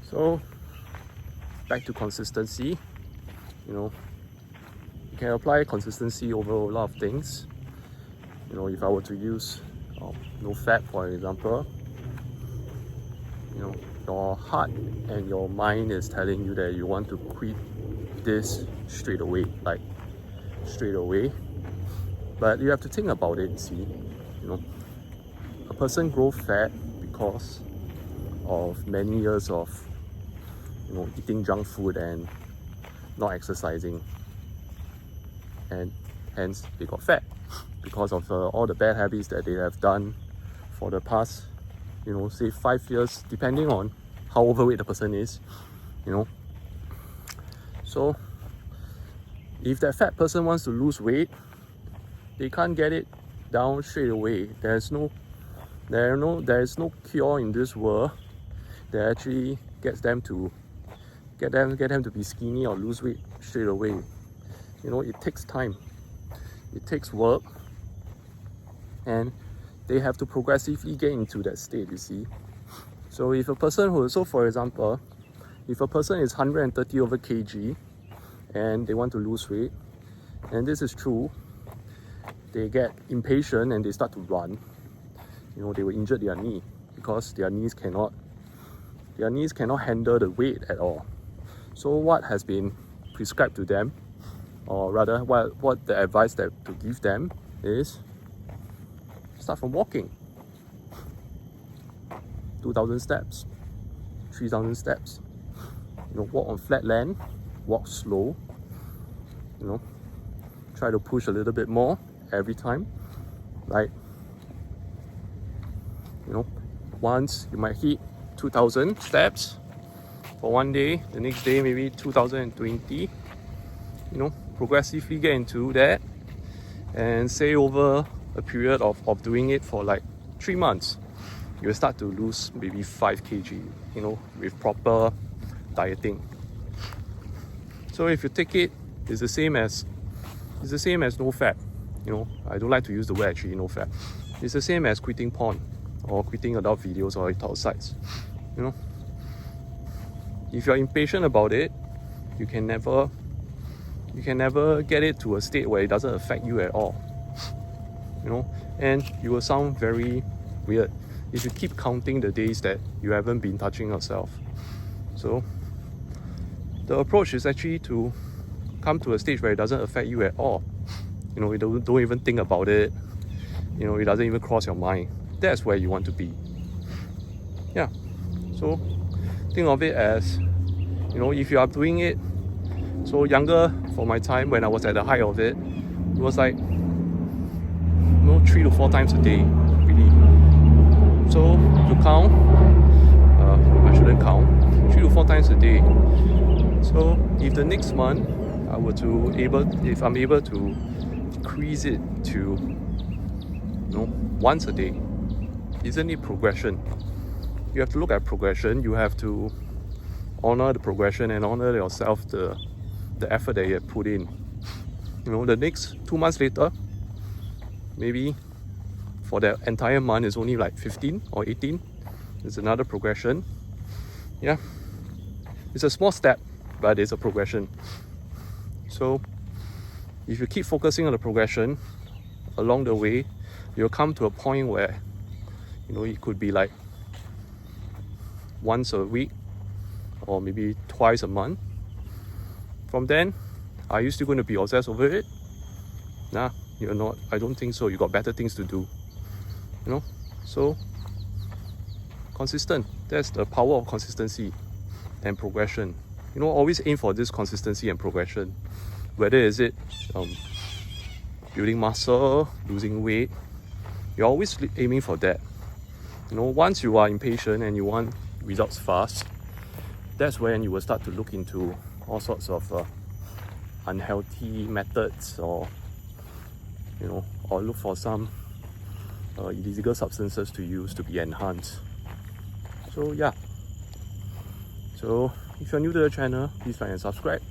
So back to consistency. You can apply consistency over a lot of things. If I were to use Nofap for example, your heart and your mind is telling you that you want to quit this straight away, but you have to think about it. See, a person grows fat because of many years of eating junk food and not exercising, and hence they got fat because of all the bad habits that they have done for the past say 5 years, depending on how overweight the person is. So if that fat person wants to lose weight, they can't get it down straight away. There is no cure in this world that actually gets them to get them to be skinny or lose weight straight away. It takes time, it takes work, and they have to progressively get into that state, you see. So if a person for example, if a person is 130 over kg and they want to lose weight, and this is true, they get impatient and they start to run. They will injure their knee because their knees cannot handle the weight at all. So what has been prescribed to them, or rather what the advice that to give them is, start from walking. 2,000 steps, 3,000 steps. Walk on flat land, walk slow. Try to push a little bit more every time. Once you might hit 2,000 steps for one day, the next day maybe 2,020. Progressively get into that, and say over a period of doing it for 3 months, you'll start to lose maybe 5 kg, with proper dieting. So if you take it, it's the same as Nofap. I don't like to use the word actually, Nofap. It's the same as quitting porn or quitting adult videos or adult sites. If you're impatient about it, you can never get it to a state where it doesn't affect you at all. And you will sound very weird if you keep counting the days that you haven't been touching yourself. So the approach is actually to come to a stage where it doesn't affect you at all. You don't even think about it. It doesn't even cross your mind. That's where you want to be. Yeah. So think of it as, if you are doing it. So younger, for my time when I was at the height of it, it was 3 to 4 times a day, really. So to count, I shouldn't count, 3 to 4 times a day. So if the next month if I'm able to decrease it to once a day, isn't it progression? You have to look at progression. You have to honor the progression and honor yourself the effort that you have put in. The next 2 months later, maybe for the entire month is only 15 or 18. It's another progression. Yeah, it's a small step, but it's a progression. So if you keep focusing on the progression along the way, you'll come to a point where it could be once a week or maybe twice a month. From then, are you still going to be obsessed over it? Nah, you're not. I don't think so. You got better things to do. So consistent. That's the power of consistency and progression. Always aim for this consistency and progression. Whether is it building muscle, losing weight, you're always aiming for that. Once you are impatient and you want results fast, that's when you will start to look into all sorts of unhealthy methods, or look for some illegal substances to use to be enhanced. So yeah. So if you're new to the channel, please like and subscribe.